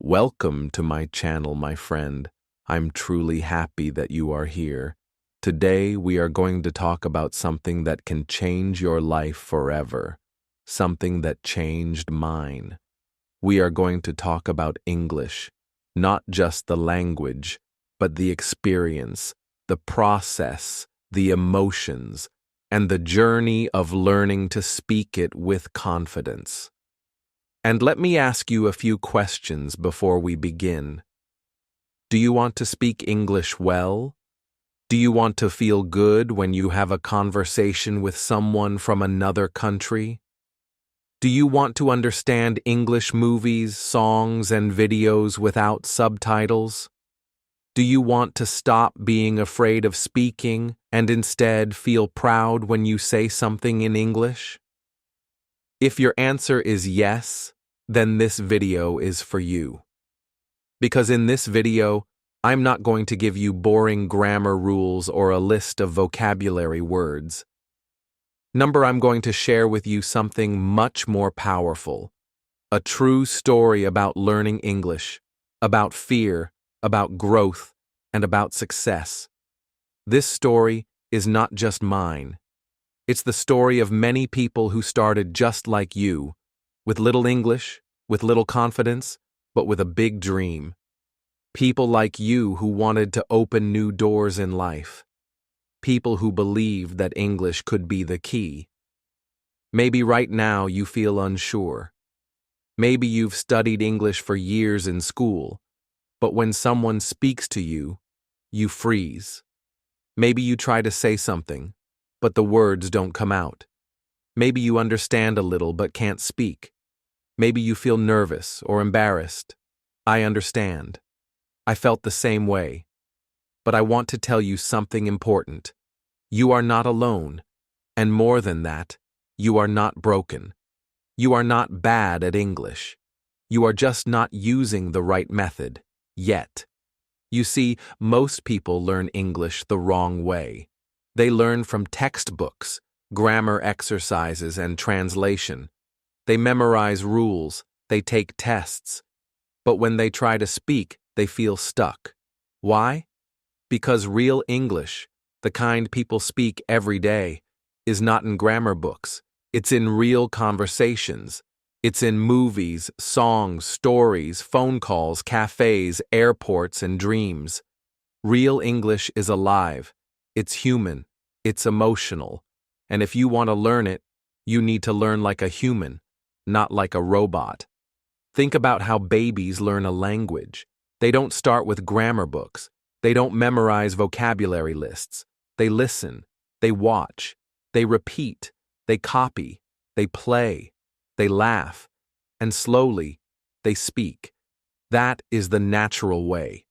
Welcome to my channel, my friend. I'm truly happy that you are here. Today, we are going to talk about something that can change your life forever, something that changed mine. We are going to talk about English, not just the language, but the experience, the process, the emotions, and the journey of learning to speak it with confidence. And let me ask you a few questions before we begin. Do you want to speak English well? Do you want to feel good when you have a conversation with someone from another country? Do you want to understand English movies, songs, and videos without subtitles? Do you want to stop being afraid of speaking and instead feel proud when you say something in English? If your answer is yes, then this video is for you. Because in this video, I'm not going to give you boring grammar rules or a list of vocabulary words. I'm going to share with you something much more powerful. A true story about learning English, about fear, about growth, and about success. This story is not just mine. It's the story of many people who started just like you, with little English, with little confidence, but with a big dream. People like you who wanted to open new doors in life. People who believed that English could be the key. Maybe right now you feel unsure. Maybe you've studied English for years in school, but when someone speaks to you, you freeze. Maybe you try to say something, but the words don't come out. Maybe you understand a little but can't speak. Maybe you feel nervous or embarrassed. I understand. I felt the same way. But I want to tell you something important. You are not alone. And more than that, you are not broken. You are not bad at English. You are just not using the right method, yet. You see, most people learn English the wrong way. They learn from textbooks, grammar exercises, and translation. They memorize rules, they take tests. But when they try to speak, they feel stuck. Why? Because real English, the kind people speak every day, is not in grammar books. It's in real conversations. It's in movies, songs, stories, phone calls, cafes, airports, and dreams. Real English is alive. It's human. It's emotional. And if you want to learn it, you need to learn like a human, not like a robot. Think about how babies learn a language. They don't start with grammar books. They don't memorize vocabulary lists. They listen. They watch. They repeat. They copy. They play. They laugh. And slowly, they speak. That is the natural way.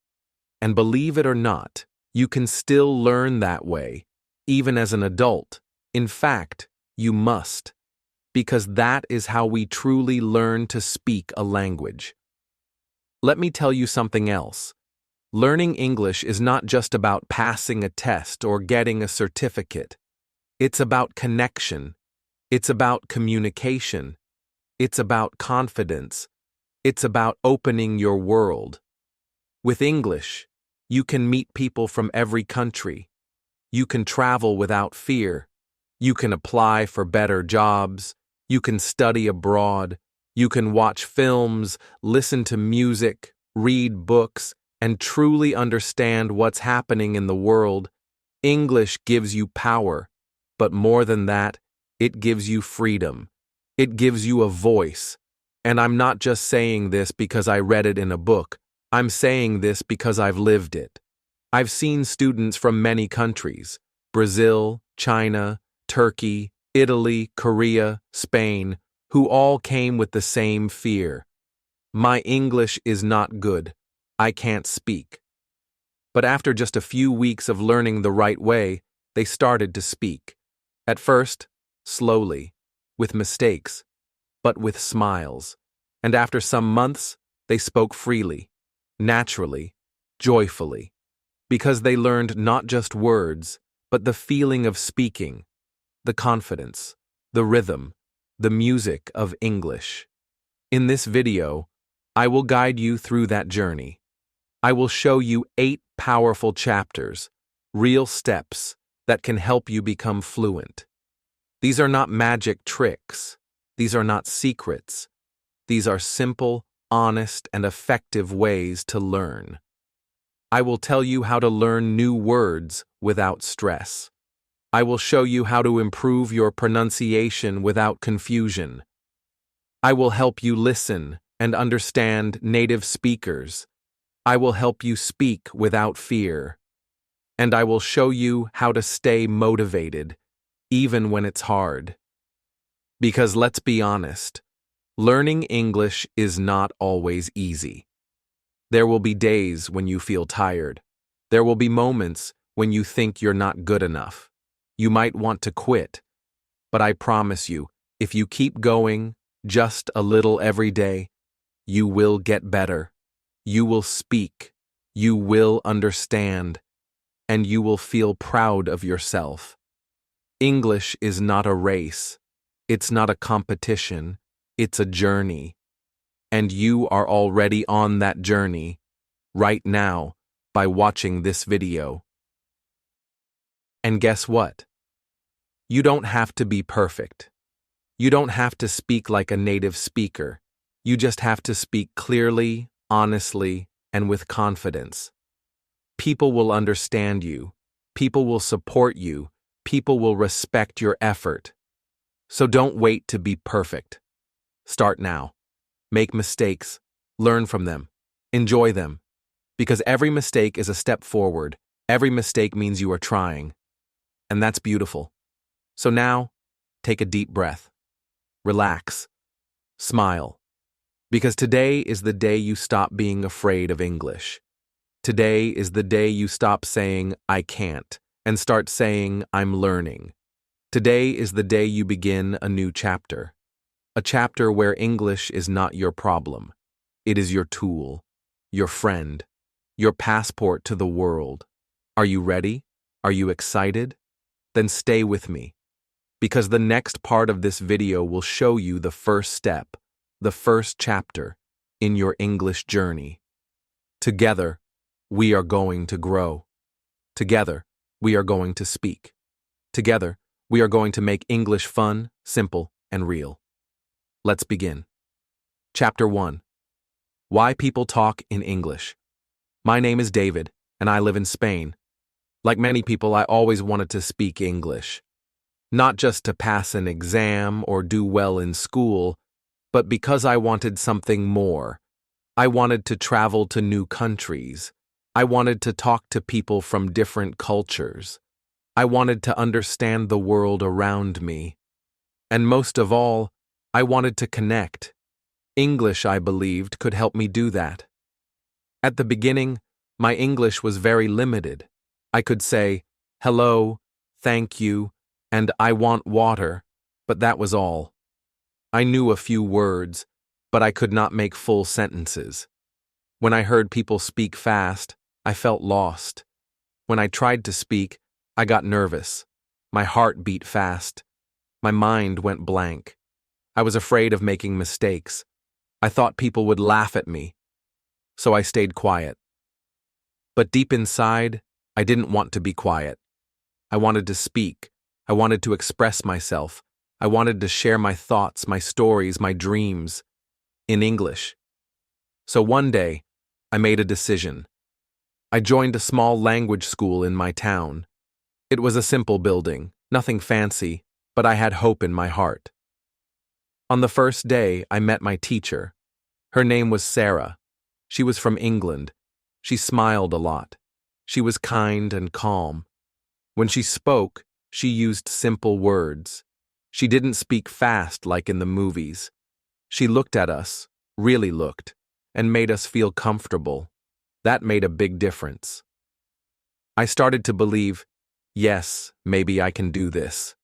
And believe it or not, you can still learn that way, even as an adult. In fact, you must. Because that is how we truly learn to speak a language. Let me tell you something else. Learning English is not just about passing a test or getting a certificate. It's about connection. It's about communication. It's about confidence. It's about opening your world. With English, you can meet people from every country. You can travel without fear. You can apply for better jobs. You can study abroad. You can watch films, listen to music, read books, and truly understand what's happening in the world. English gives you power, but more than that, it gives you freedom. It gives you a voice. And I'm not just saying this because I read it in a book. I'm saying this because I've lived it. I've seen students from many countries: Brazil, China, Turkey, Italy, Korea, Spain, who all came with the same fear. My English is not good. I can't speak. But after just a few weeks of learning the right way, they started to speak. At first, slowly, with mistakes, but with smiles. And after some months, they spoke freely, naturally, joyfully, because they learned not just words, but the feeling of speaking, the confidence, the rhythm, the music of English. In this video, I will guide you through that journey. I will show you 8 powerful chapters, real steps that can help you become fluent. These are not magic tricks. These are not secrets. These are simple, honest, and effective ways to learn. I will tell you how to learn new words without stress. I will show you how to improve your pronunciation without confusion. I will help you listen and understand native speakers. I will help you speak without fear. And I will show you how to stay motivated, even when it's hard. Because let's be honest, learning English is not always easy. There will be days when you feel tired. There will be moments when you think you're not good enough. You might want to quit. But I promise you, if you keep going just a little every day, you will get better. You will speak. You will understand. And you will feel proud of yourself. English is not a race. It's not a competition. It's a journey. And you are already on that journey right now by watching this video. And guess what? You don't have to be perfect. You don't have to speak like a native speaker. You just have to speak clearly, honestly, and with confidence. People will understand you. People will support you. People will respect your effort. So don't wait to be perfect. Start now. Make mistakes. Learn from them. Enjoy them. Because every mistake is a step forward. Every mistake means you are trying. And that's beautiful. So now, take a deep breath. Relax. Smile. Because today is the day you stop being afraid of English. Today is the day you stop saying, I can't, and start saying, I'm learning. Today is the day you begin a new chapter. A chapter where English is not your problem. It is your tool, your friend, your passport to the world. Are you ready? Are you excited? Then stay with me. Because the next part of this video will show you the first step, the first chapter in your English journey. Together, we are going to grow. Together, we are going to speak. Together, we are going to make English fun, simple, and real. Let's begin. Chapter 1. Why people talk in English. My name is David, and I live in Spain. Like many people, I always wanted to speak English. Not just to pass an exam or do well in school, but because I wanted something more. I wanted to travel to new countries. I wanted to talk to people from different cultures. I wanted to understand the world around me. And most of all, I wanted to connect. English, I believed, could help me do that. At the beginning, my English was very limited. I could say, hello, thank you, and I want water, but that was all. I knew a few words, but I could not make full sentences. When I heard people speak fast, I felt lost. When I tried to speak, I got nervous. My heart beat fast. My mind went blank. I was afraid of making mistakes. I thought people would laugh at me. So I stayed quiet. But deep inside, I didn't want to be quiet. I wanted to speak. I wanted to express myself. I wanted to share my thoughts, my stories, my dreams in English. So one day, I made a decision. I joined a small language school in my town. It was a simple building, nothing fancy, but I had hope in my heart. On the first day, I met my teacher. Her name was Sarah. She was from England. She smiled a lot. She was kind and calm. When she spoke, she used simple words. She didn't speak fast like in the movies. She looked at us, really looked, and made us feel comfortable. That made a big difference. I started to believe, yes, maybe I can do this.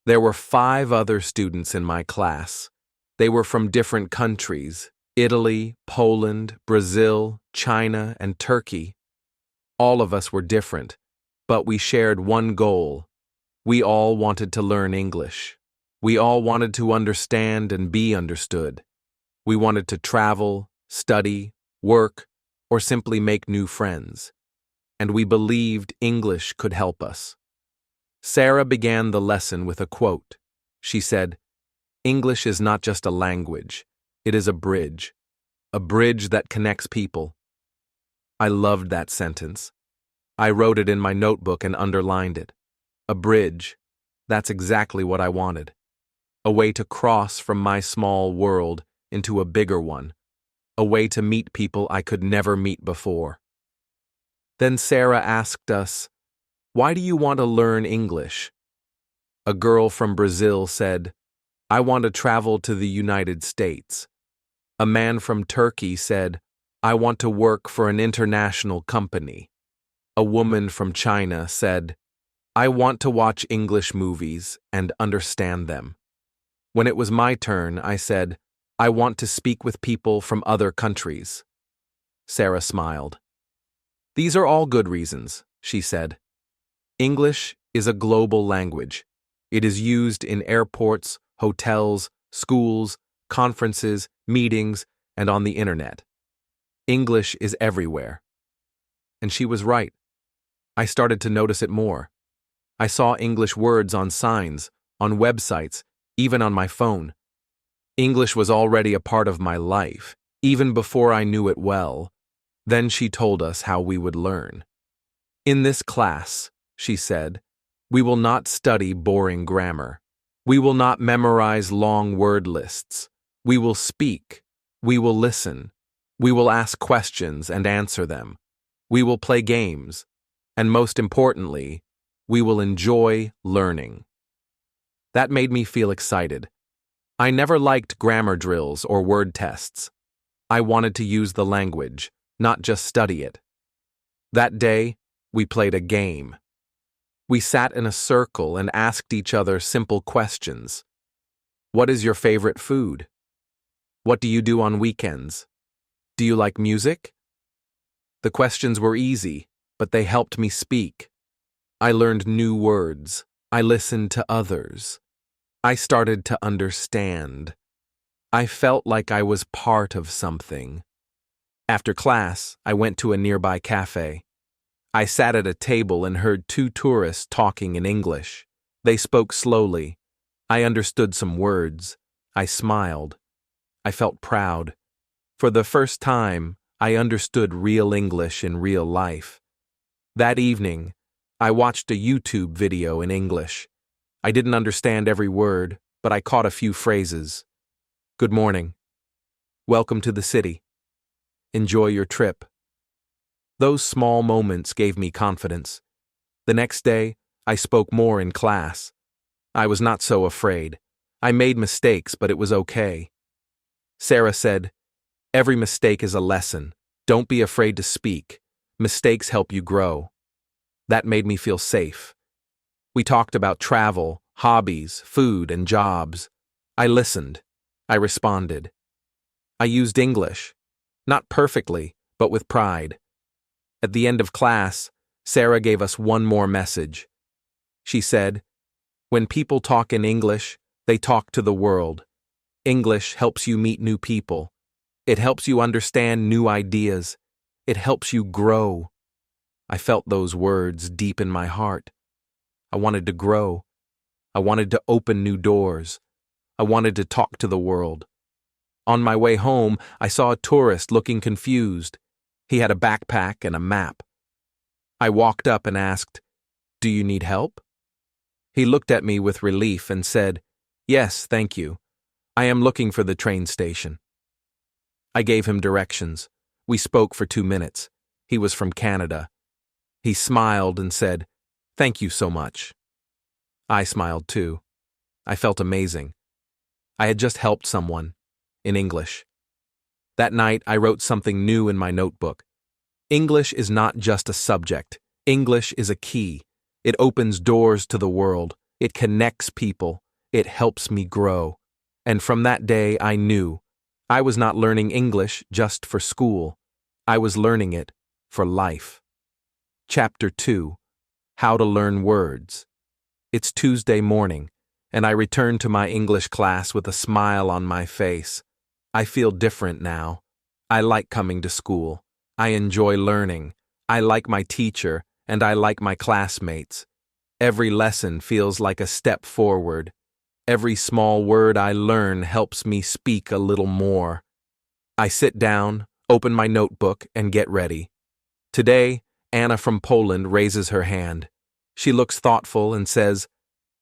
There were 5 other students in my class. They were from different countries: Italy, Poland, Brazil, China, and Turkey. All of us were different, but we shared one goal. We all wanted to learn English. We all wanted to understand and be understood. We wanted to travel, study, work, or simply make new friends. And we believed English could help us. Sarah began the lesson with a quote. She said, "English is not just a language, it is a bridge that connects people." I loved that sentence. I wrote it in my notebook and underlined it. A bridge. That's exactly what I wanted. A way to cross from my small world into a bigger one. A way to meet people I could never meet before. Then Sarah asked us, "Why do you want to learn English?" A girl from Brazil said, "I want to travel to the United States." A man from Turkey said, "I want to work for an international company." A woman from China said, "I want to watch English movies and understand them." When it was my turn, I said, "I want to speak with people from other countries." Sarah smiled. "These are all good reasons," she said. English is a global language. It is used in airports, hotels, schools, conferences, meetings, and on the internet. English is everywhere. And she was right. I started to notice it more. I saw English words on signs, on websites, even on my phone. English was already a part of my life, even before I knew it well. Then she told us how we would learn. "In this class," she said, "we will not study boring grammar. We will not memorize long word lists. We will speak. We will listen. We will ask questions and answer them. We will play games. And most importantly, we will enjoy learning." That made me feel excited. I never liked grammar drills or word tests. I wanted to use the language, not just study it. That day, we played a game. We sat in a circle and asked each other simple questions. What is your favorite food? What do you do on weekends? Do you like music? The questions were easy, but they helped me speak. I learned new words. I listened to others. I started to understand. I felt like I was part of something. After class, I went to a nearby cafe. I sat at a table and heard two tourists talking in English. They spoke slowly. I understood some words. I smiled. I felt proud. For the first time, I understood real English in real life. That evening, I watched a YouTube video in English. I didn't understand every word, but I caught a few phrases. Good morning. Welcome to the city. Enjoy your trip. Those small moments gave me confidence. The next day, I spoke more in class. I was not so afraid. I made mistakes, but it was okay. Sarah said, "Every mistake is a lesson. Don't be afraid to speak. Mistakes help you grow." That made me feel safe. We talked about travel, hobbies, food, and jobs. I listened. I responded. I used English. Not perfectly, but with pride. At the end of class, Sarah gave us one more message. She said, "When people talk in English, they talk to the world. English helps you meet new people. It helps you understand new ideas. It helps you grow." I felt those words deep in my heart. I wanted to grow. I wanted to open new doors. I wanted to talk to the world. On my way home, I saw a tourist looking confused. He had a backpack and a map. I walked up and asked, "Do you need help?" He looked at me with relief and said, "Yes, thank you. I am looking for the train station." I gave him directions. We spoke for 2 minutes. He was from Canada. He smiled and said, "Thank you so much." I smiled too. I felt amazing. I had just helped someone, in English. That night, I wrote something new in my notebook. English is not just a subject. English is a key. It opens doors to the world. It connects people. It helps me grow. And from that day, I knew I was not learning English just for school. I was learning it for life. Chapter 2: How to Learn Words. It's Tuesday morning, and I return to my English class with a smile on my face. I feel different now. I like coming to school. I enjoy learning. I like my teacher, and I like my classmates. Every lesson feels like a step forward. Every small word I learn helps me speak a little more. I sit down, open my notebook, and get ready. Today, Anna from Poland raises her hand. She looks thoughtful and says,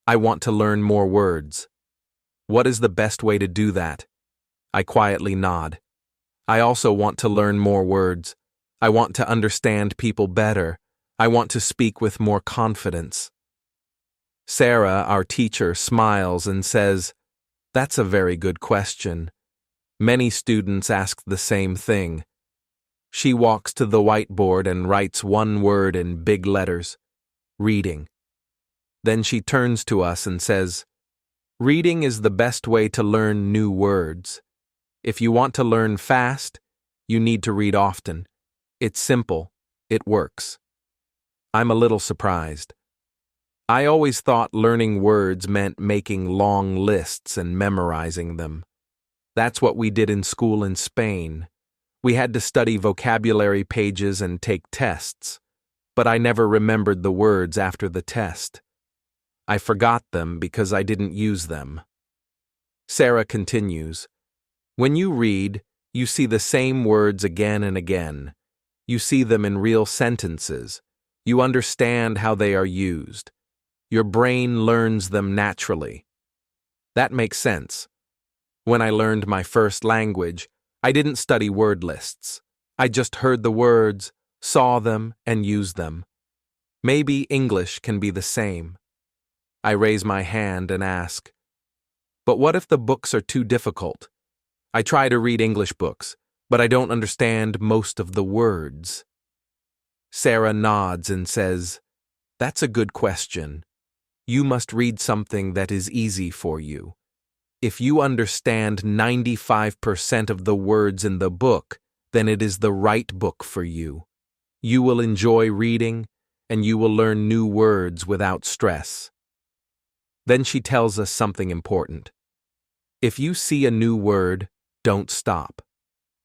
"I want to learn more words." What is the best way to do that? I quietly nod. I also want to learn more words. I want to understand people better. I want to speak with more confidence. Sarah, our teacher, smiles and says, "That's a very good question. Many students ask the same thing." She walks to the whiteboard and writes one word in big letters, reading. Then she turns to us and says, "Reading is the best way to learn new words. If you want to learn fast, you need to read often. It's simple. It works." I'm a little surprised. I always thought learning words meant making long lists and memorizing them. That's what we did in school in Spain. We had to study vocabulary pages and take tests, but I never remembered the words after the test. I forgot them because I didn't use them. Sarah continues, "When you read, you see the same words again and again. You see them in real sentences. You understand how they are used. Your brain learns them naturally." That makes sense. When I learned my first language, I didn't study word lists. I just heard the words, saw them, and used them. Maybe English can be the same. I raise my hand and ask, "But what if the books are too difficult? I try to read English books, but I don't understand most of the words." Sarah nods and says, "That's a good question. You must read something that is easy for you. If you understand 95% of the words in the book, then it is the right book for you. You will enjoy reading, and you will learn new words without stress." Then she tells us something important. If you see a new word, don't stop.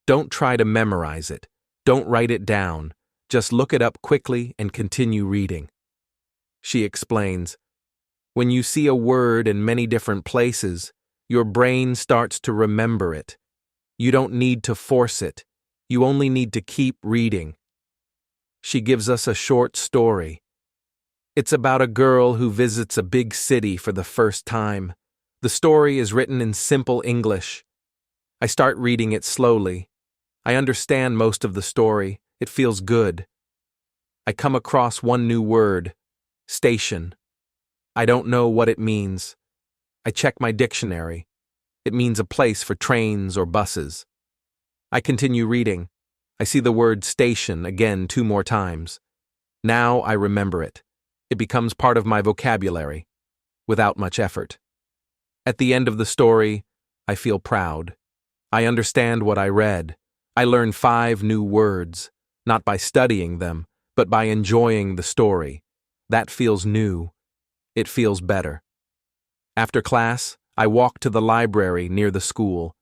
Don't try to memorize it. Don't write it down. Just look it up quickly and continue reading. She explains, when you see a word in many different places, your brain starts to remember it. You don't need to force it. You only need to keep reading. She gives us a short story. It's about a girl who visits a big city for the first time. The story is written in simple English. I start reading it slowly. I understand most of the story. It feels good. I come across one new word, station. I don't know what it means. I check my dictionary. It means a place for trains or buses. I continue reading. I see the word station again 2 more times. Now I remember it. It becomes part of my vocabulary, without much effort. At the end of the story, I feel proud. I understand what I read. I learn 5 new words, not by studying them, but by enjoying the story. That feels new. It feels better. After class, I walk to the library near the school.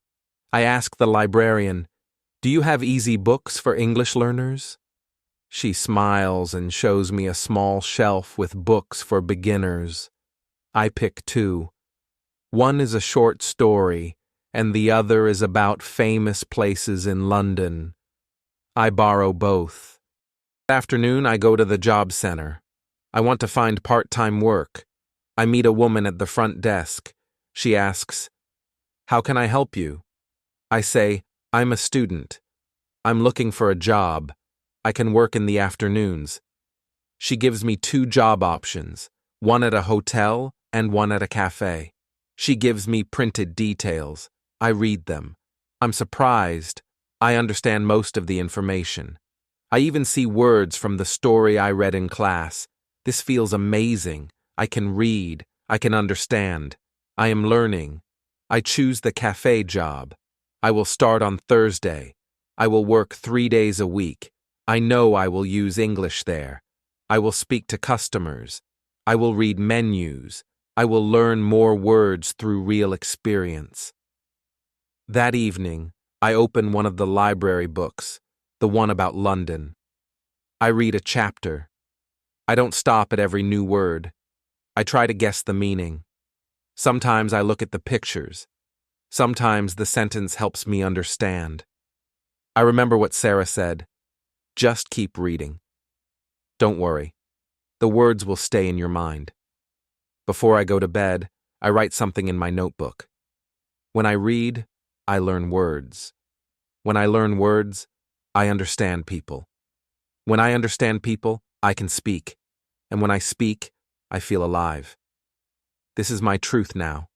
I ask the librarian, "Do you have easy books for English learners?" She smiles and shows me a small shelf with books for beginners. I pick 2. One is a short story, and the other is about famous places in London. I borrow both. That afternoon, I go to the job center. I want to find part-time work. I meet a woman at the front desk. She asks, "How can I help you?" I say, "I'm a student. I'm looking for a job. I can work in the afternoons." She gives me 2 job options, one at a hotel and one at a cafe. She gives me printed details. I read them. I'm surprised. I understand most of the information. I even see words from the story I read in class. This feels amazing. I can read. I can understand. I am learning. I choose the cafe job. I will start on Thursday. I will work 3 days a week. I know I will use English there. I will speak to customers. I will read menus. I will learn more words through real experience. That evening, I open one of the library books, the one about London. I read a chapter. I don't stop at every new word. I try to guess the meaning. Sometimes I look at the pictures. Sometimes the sentence helps me understand. I remember what Sarah said. Just keep reading. Don't worry. The words will stay in your mind. Before I go to bed, I write something in my notebook. When I read, I learn words. When I learn words, I understand people. When I understand people, I can speak. And when I speak, I feel alive. This is my truth now.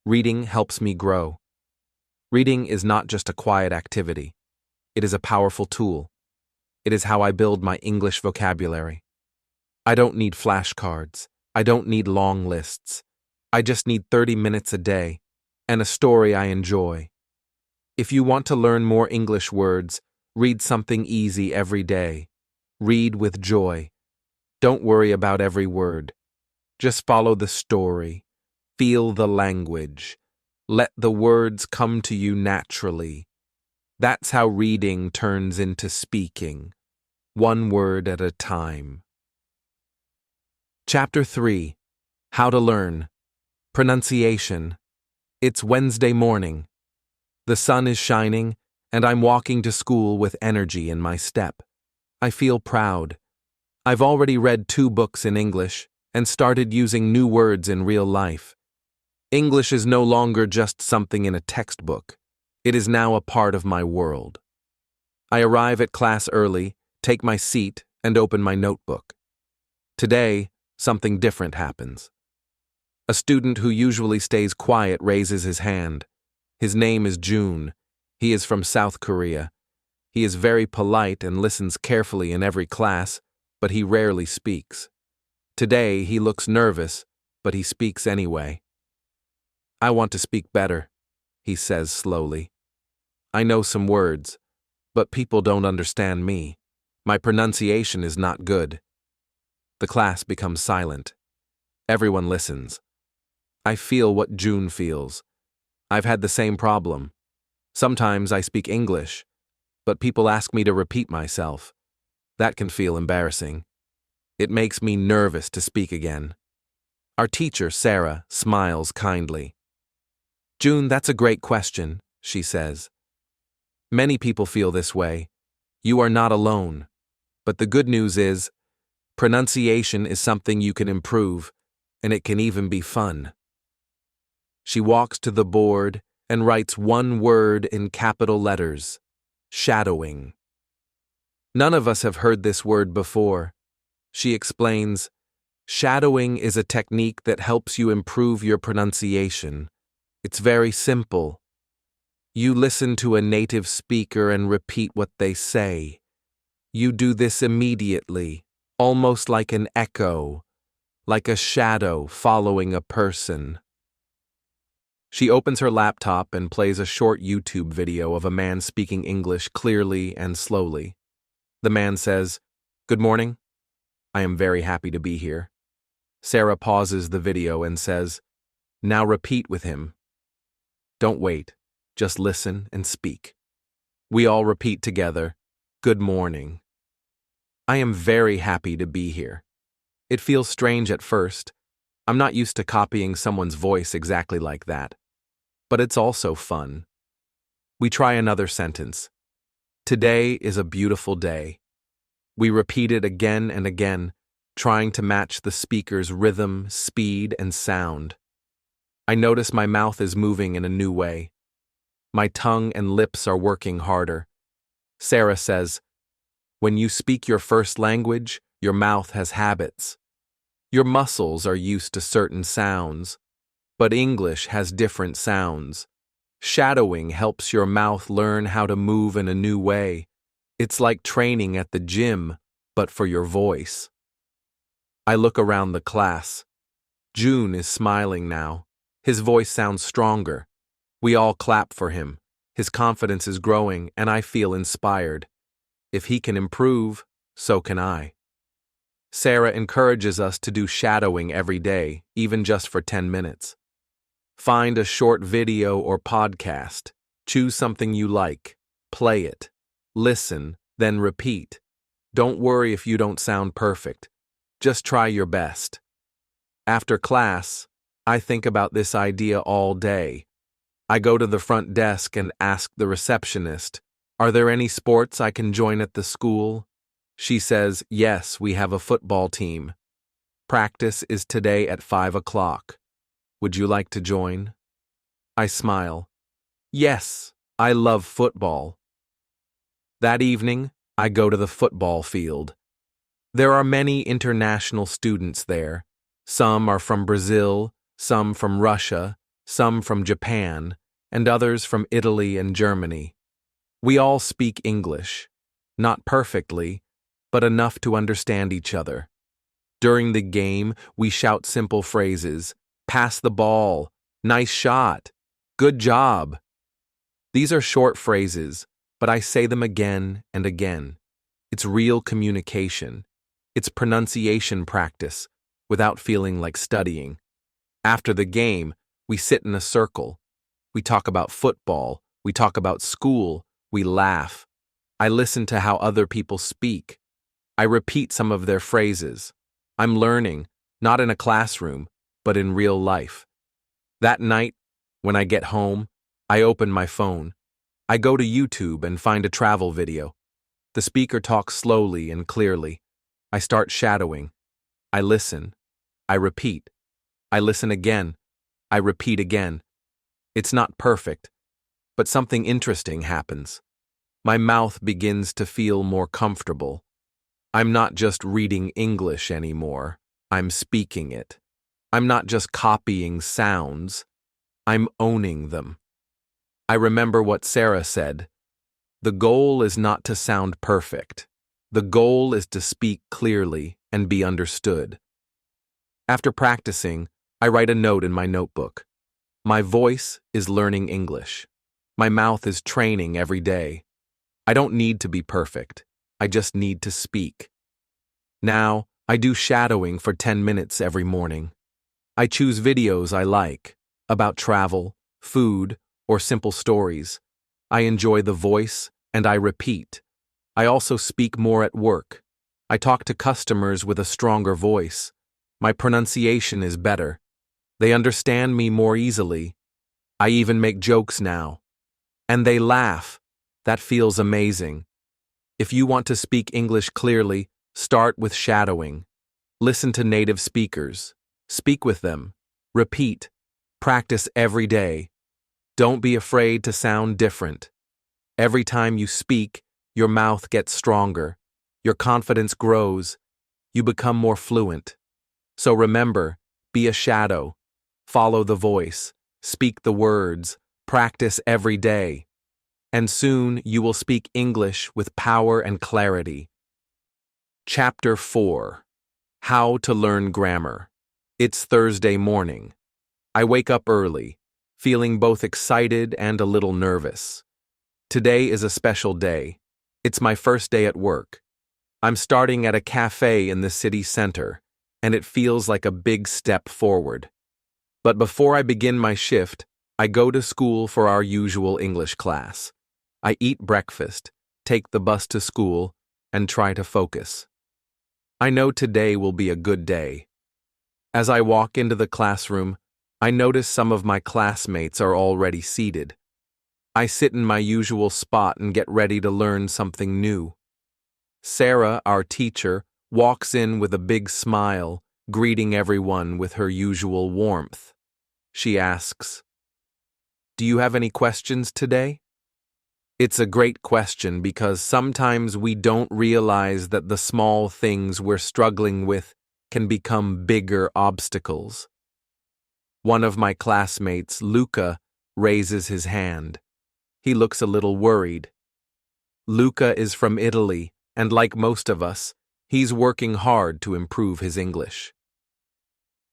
Reading helps me grow. Reading is not just a quiet activity. It is a powerful tool. It is how I build my English vocabulary. I don't need flashcards. I don't need long lists. I just need 30 minutes a day and a story I enjoy. If you want to learn more English words, read something easy every day. Read with joy. Don't worry about every word. Just follow the story. Feel the language. Let the words come to you naturally. That's how reading turns into speaking, one word at a time. Chapter 3. How to Learn. Pronunciation. It's Wednesday morning. The sun is shining, and I'm walking to school with energy in my step. I feel proud. I've already read 2 books in English and started using new words in real life. English is no longer just something in a textbook. It is now a part of my world. I arrive at class early, take my seat, and open my notebook. Today, something different happens. A student who usually stays quiet raises his hand. His name is June. He is from South Korea. He is very polite and listens carefully in every class, but he rarely speaks. Today, he looks nervous, but he speaks anyway. I want to speak better, he says slowly. I know some words, but people don't understand me. My pronunciation is not good. The class becomes silent. Everyone listens. I feel what June feels. I've had the same problem. Sometimes I speak English, but people ask me to repeat myself. That can feel embarrassing. It makes me nervous to speak again. Our teacher, Sarah, smiles kindly. June, that's a great question, she says. Many people feel this way. You are not alone. But the good news is, pronunciation is something you can improve, and it can even be fun. She walks to the board and writes one word in capital letters: shadowing. None of us have heard this word before. She explains, shadowing is a technique that helps you improve your pronunciation. It's very simple. You listen to a native speaker and repeat what they say. You do this immediately, almost like an echo, like a shadow following a person. She opens her laptop and plays a short YouTube video of a man speaking English clearly and slowly. The man says, "Good morning. I am very happy to be here." Sarah pauses the video and says, "Now repeat with him." Don't wait. Just listen and speak. We all repeat together, "Good morning." I am very happy to be here. It feels strange at first. I'm not used to copying someone's voice exactly like that. But it's also fun. We try another sentence. Today is a beautiful day. We repeat it again and again, trying to match the speaker's rhythm, speed, and sound. I notice my mouth is moving in a new way. My tongue and lips are working harder. Sarah says, "When you speak your first language, your mouth has habits. Your muscles are used to certain sounds, but English has different sounds. Shadowing helps your mouth learn how to move in a new way. It's like training at the gym, but for your voice." I look around the class. June is smiling now. His voice sounds stronger. We all clap for him. His confidence is growing, and I feel inspired. If he can improve, so can I. Sarah encourages us to do shadowing every day, even just for 10 minutes. Find a short video or podcast. Choose something you like. Play it. Listen, then repeat. Don't worry if you don't sound perfect. Just try your best. After class, I think about this idea all day. I go to the front desk and ask the receptionist, "Are there any sports I can join at the school?" She says, "Yes, we have a football team. Practice is today at 5 o'clock. Would you like to join?" I smile. Yes, I love football. That evening, I go to the football field. There are many international students there. Some are from Brazil, some from Russia, some from Japan, and others from Italy and Germany. We all speak English, not perfectly, but enough to understand each other. During the game, we shout simple phrases: "Pass the ball," "Nice shot," "Good job." These are short phrases, but I say them again and again. It's real communication. It's pronunciation practice, without feeling like studying. After the game, we sit in a circle. We talk about football, we talk about school, we laugh. I listen to how other people speak. I repeat some of their phrases. I'm learning, not in a classroom, but in real life. That night, when I get home, I open my phone. I go to YouTube and find a travel video. The speaker talks slowly and clearly. I start shadowing. I listen. I repeat. I listen again. I repeat again. It's not perfect, but something interesting happens. My mouth begins to feel more comfortable. I'm not just reading English anymore. I'm speaking it. I'm not just copying sounds. I'm owning them. I remember what Sarah said. The goal is not to sound perfect. The goal is to speak clearly and be understood. After practicing, I write a note in my notebook. My voice is learning English. My mouth is training every day. I don't need to be perfect. I just need to speak. Now, I do shadowing for 10 minutes every morning. I choose videos I like, about travel, food, or simple stories. I enjoy the voice, and I repeat. I also speak more at work. I talk to customers with a stronger voice. My pronunciation is better. They understand me more easily. I even make jokes now. And they laugh. That feels amazing. If you want to speak English clearly, start with shadowing. Listen to native speakers. Speak with them. Repeat. Practice every day. Don't be afraid to sound different. Every time you speak, your mouth gets stronger. Your confidence grows. You become more fluent. So remember, be a shadow. Follow the voice. Speak the words. Practice every day. And soon you will speak English with power and clarity. Chapter 4. How to Learn Grammar. It's Thursday morning. I wake up early, feeling both excited and a little nervous. Today is a special day. It's my first day at work. I'm starting at a cafe in the city center, and it feels like a big step forward. But before I begin my shift, I go to school for our usual English class. I eat breakfast, take the bus to school, and try to focus. I know today will be a good day. As I walk into the classroom, I notice some of my classmates are already seated. I sit in my usual spot and get ready to learn something new. Sarah, our teacher, walks in with a big smile, greeting everyone with her usual warmth. She asks, "Do you have any questions today?" It's a great question because sometimes we don't realize that the small things we're struggling with can become bigger obstacles. One of my classmates, Luca, raises his hand. He looks a little worried. Luca is from Italy, and like most of us, he's working hard to improve his English.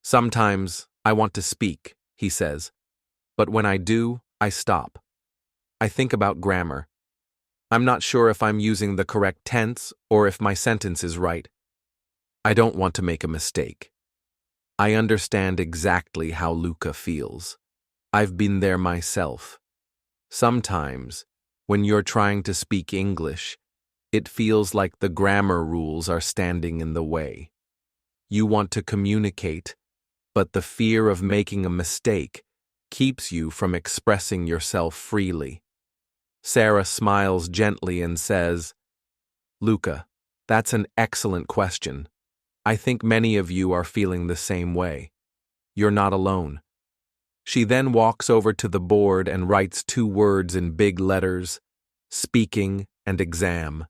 "Sometimes I want to speak," he says, "but when I do, I stop. I think about grammar. I'm not sure if I'm using the correct tense or if my sentence is right. I don't want to make a mistake." I understand exactly how Luca feels. I've been there myself. Sometimes, when you're trying to speak English, it feels like the grammar rules are standing in the way. You want to communicate, but the fear of making a mistake keeps you from expressing yourself freely. Sarah smiles gently and says, "Luca, that's an excellent question. I think many of you are feeling the same way. You're not alone." She then walks over to the board and writes 2 words in big letters: speaking and exam.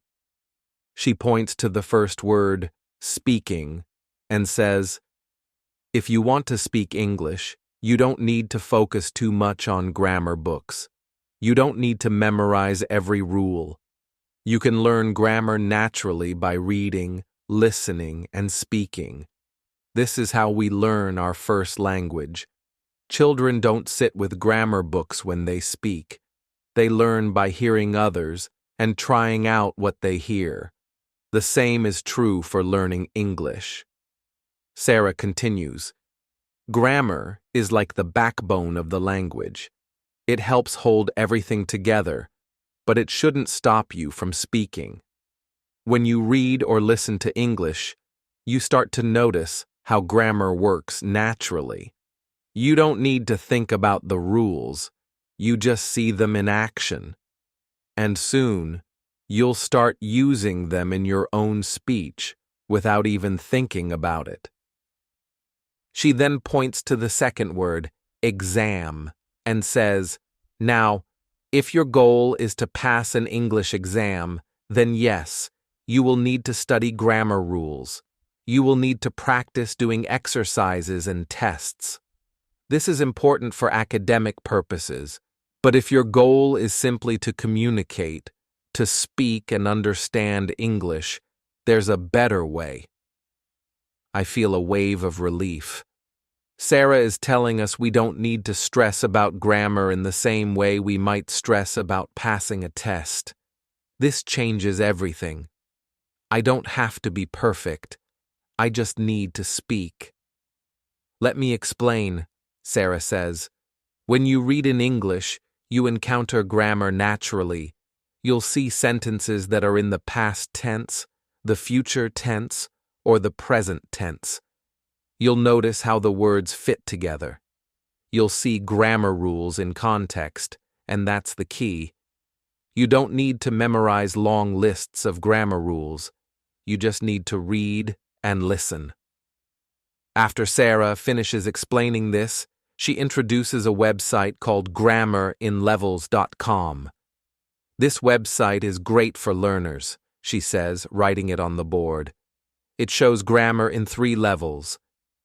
She points to the first word, speaking, and says, "If you want to speak English, you don't need to focus too much on grammar books. You don't need to memorize every rule. You can learn grammar naturally by reading, listening, and speaking. This is how we learn our first language. Children don't sit with grammar books when they speak. They learn by hearing others and trying out what they hear. The same is true for learning English." Sarah continues, "Grammar is like the backbone of the language. It helps hold everything together, but it shouldn't stop you from speaking. When you read or listen to English, you start to notice how grammar works naturally. You don't need to think about the rules, you just see them in action. And soon, you'll start using them in your own speech without even thinking about it." She then points to the second word, exam, and says, "Now, if your goal is to pass an English exam, then yes, you will need to study grammar rules. You will need to practice doing exercises and tests. This is important for academic purposes, but if your goal is simply to communicate, to speak and understand English, there's a better way." I feel a wave of relief. Sarah is telling us we don't need to stress about grammar in the same way we might stress about passing a test. This changes everything. I don't have to be perfect. I just need to speak. "Let me explain," Sarah says. "When you read in English, you encounter grammar naturally. You'll see sentences that are in the past tense, the future tense, or the present tense. You'll notice how the words fit together. You'll see grammar rules in context, and that's the key. You don't need to memorize long lists of grammar rules. You just need to read and listen." After Sarah finishes explaining this, she introduces a website called grammerinlevels.com. "This website is great for learners," she says, writing it on the board. "It shows grammar in 3 levels: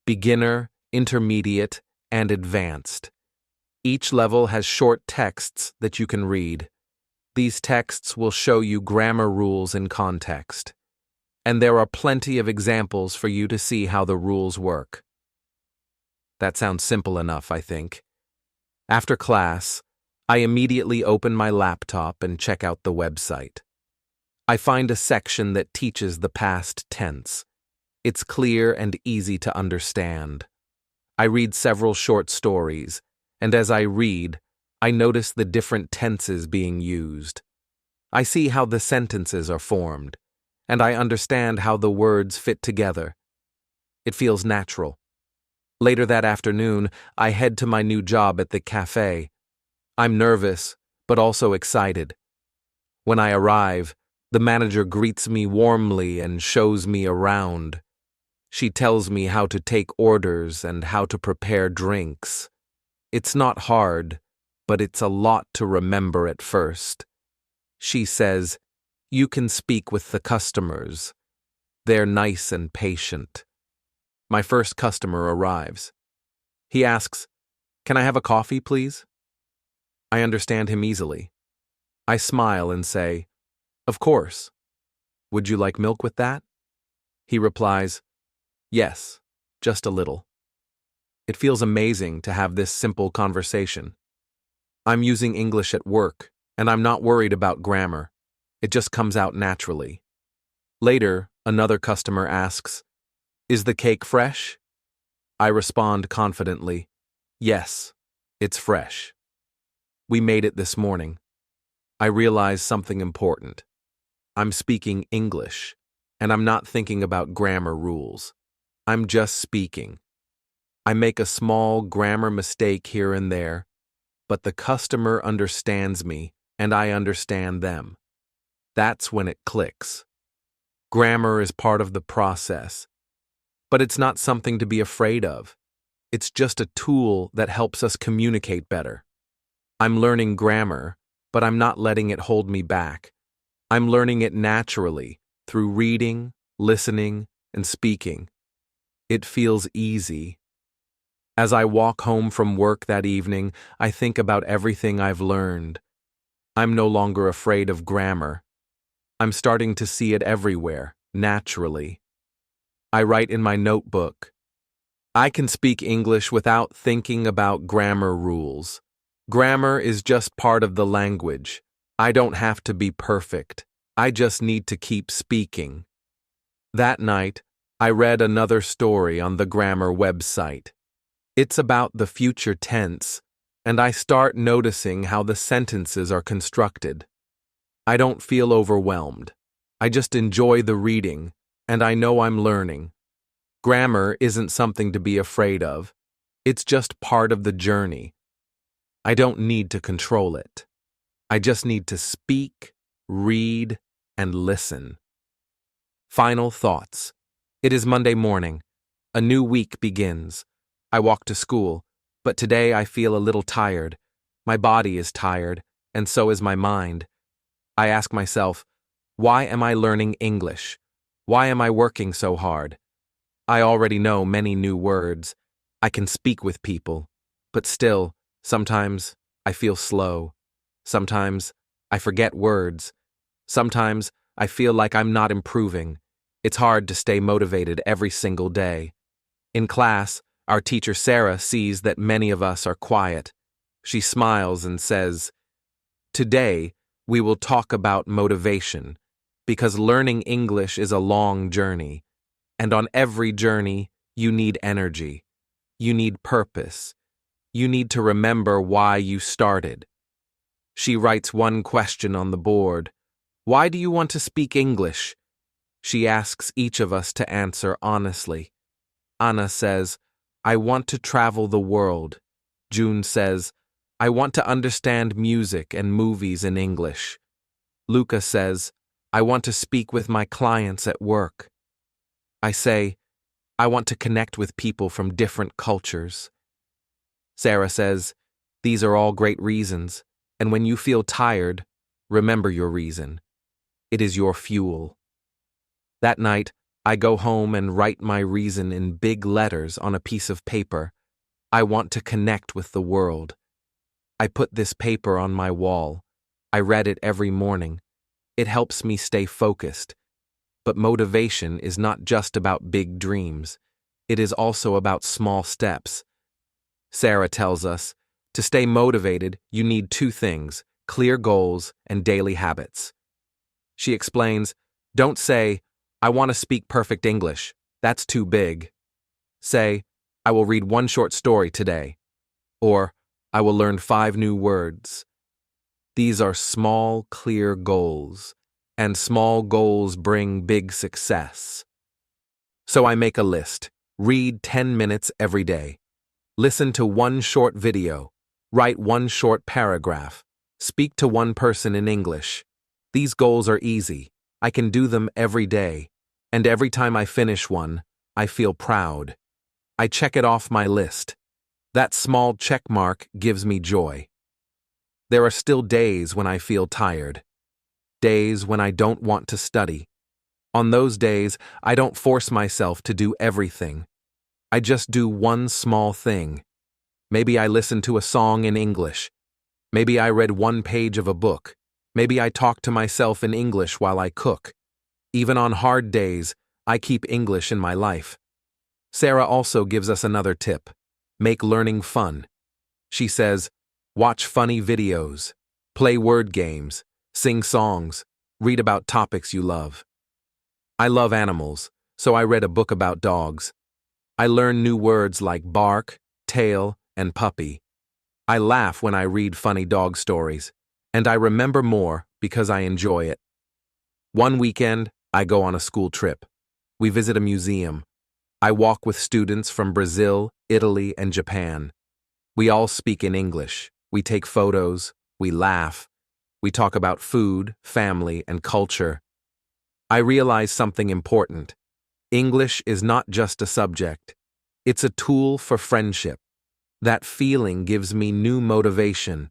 beginner, intermediate, and advanced. Each level has short texts that you can read. These texts will show you grammar rules in context. And there are plenty of examples for you to see how the rules work." That sounds simple enough, I think. After class, I immediately open my laptop and check out the website. I find a section that teaches the past tense. It's clear and easy to understand. I read several short stories, and as I read, I notice the different tenses being used. I see how the sentences are formed, and I understand how the words fit together. It feels natural. Later that afternoon, I head to my new job at the cafe. I'm nervous, but also excited. When I arrive, the manager greets me warmly and shows me around. She tells me how to take orders and how to prepare drinks. It's not hard, but it's a lot to remember at first. She says, "You can speak with the customers. They're nice and patient." My first customer arrives. He asks, "Can I have a coffee, please?" I understand him easily. I smile and say, "Of course. Would you like milk with that?" He replies, "Yes, just a little." It feels amazing to have this simple conversation. I'm using English at work, and I'm not worried about grammar. It just comes out naturally. Later, another customer asks, "Is the cake fresh?" I respond confidently, "Yes, it's fresh." We made it this morning. I realized something important. I'm speaking English, and I'm not thinking about grammar rules. I'm just speaking. I make a small grammar mistake here and there, but the customer understands me, and I understand them. That's when it clicks. Grammar is part of the process, but it's not something to be afraid of. It's just a tool that helps us communicate better. I'm learning grammar, but I'm not letting it hold me back. I'm learning it naturally through reading, listening, and speaking. It feels easy. As I walk home from work that evening, I think about everything I've learned. I'm no longer afraid of grammar. I'm starting to see it everywhere, naturally. I write in my notebook. I can speak English without thinking about grammar rules. Grammar is just part of the language. I don't have to be perfect. I just need to keep speaking. That night, I read another story on the grammar website. It's about the future tense, and I start noticing how the sentences are constructed. I don't feel overwhelmed. I just enjoy the reading, and I know I'm learning. Grammar isn't something to be afraid of. It's just part of the journey. I don't need to control it. I just need to speak, read, and listen. Final thoughts. It is Monday morning. A new week begins. I walk to school, but today I feel a little tired. My body is tired, and so is my mind. I ask myself, why am I learning English? Why am I working so hard? I already know many new words. I can speak with people, but still, sometimes I feel slow. Sometimes I forget words. Sometimes I feel like I'm not improving. It's hard to stay motivated every single day. In class, our teacher Sarah sees that many of us are quiet. She smiles and says, "Today, we will talk about motivation, because learning English is a long journey. And on every journey, you need energy. You need purpose. You need to remember why you started." She writes one question on the board. Why do you want to speak English? She asks each of us to answer honestly. Anna says, I want to travel the world. June says, I want to understand music and movies in English. Luca says, I want to speak with my clients at work. I say, I want to connect with people from different cultures. Sarah says, these are all great reasons, and when you feel tired, remember your reason. It is your fuel. That night, I go home and write my reason in big letters on a piece of paper. I want to connect with the world. I put this paper on my wall. I read it every morning. It helps me stay focused. But motivation is not just about big dreams. It is also about small steps. Sarah tells us, to stay motivated, you need two things, clear goals and daily habits. She explains, don't say, I want to speak perfect English. That's too big. Say, I will read one short story today. Or, I will learn 5 new words. These are small, clear goals, and small goals bring big success. So I make a list. Read 10 minutes every day. Listen to one short video. Write one short paragraph. Speak to one person in English. These goals are easy. I can do them every day. And every time I finish one, I feel proud. I check it off my list. That small check mark gives me joy. There are still days when I feel tired. Days when I don't want to study. On those days, I don't force myself to do everything. I just do one small thing. Maybe I listen to a song in English. Maybe I read one page of a book. Maybe I talk to myself in English while I cook. Even on hard days, I keep English in my life. Sarah also gives us another tip. Make learning fun. She says, watch funny videos, play word games, sing songs, read about topics you love. I love animals, so I read a book about dogs. I learned new words like bark, tail, and puppy. I laugh when I read funny dog stories, and I remember more because I enjoy it. One weekend, I go on a school trip. We visit a museum. I walk with students from Brazil, Italy, and Japan. We all speak in English. We take photos. We laugh. We talk about food, family, and culture. I realize something important. English is not just a subject. It's a tool for friendship. That feeling gives me new motivation.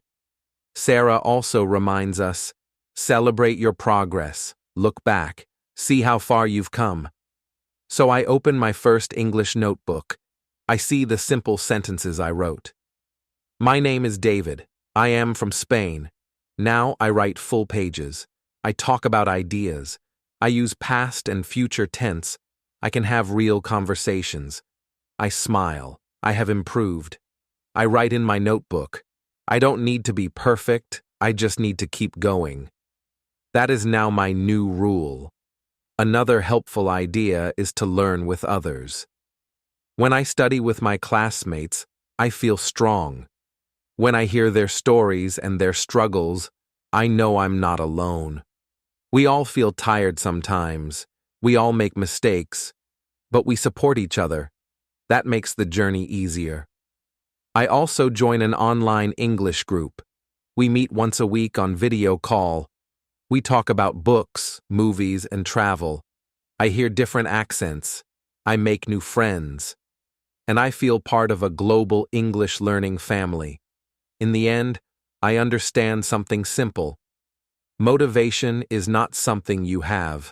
Sarah also reminds us, celebrate your progress, look back, see how far you've come. So I open my first English notebook. I see the simple sentences I wrote. My name is David. I am from Spain. Now I write full pages. I talk about ideas. I use past and future tense. I can have real conversations. I smile. I have improved. I write in my notebook. I don't need to be perfect. I just need to keep going. That is now my new rule. Another helpful idea is to learn with others. When I study with my classmates, I feel strong. When I hear their stories and their struggles, I know I'm not alone. We all feel tired sometimes. We all make mistakes. But we support each other. That makes the journey easier. I also join an online English group. We meet once a week on video call. We talk about books, movies, and travel. I hear different accents. I make new friends. And I feel part of a global English learning family. In the end, I understand something simple. Motivation is not something you have.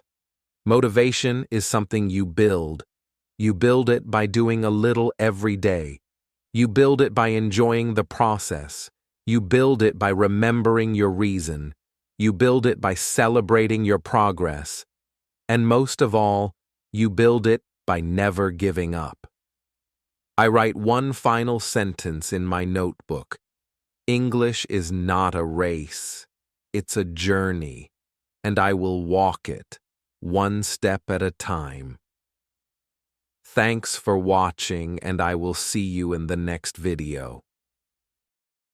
Motivation is something you build. You build it by doing a little every day. You build it by enjoying the process. You build it by remembering your reason. You build it by celebrating your progress. And most of all, you build it by never giving up. I write one final sentence in my notebook. English is not a race. It's a journey, and I will walk it, one step at a time. Thanks for watching, and I will see you in the next video.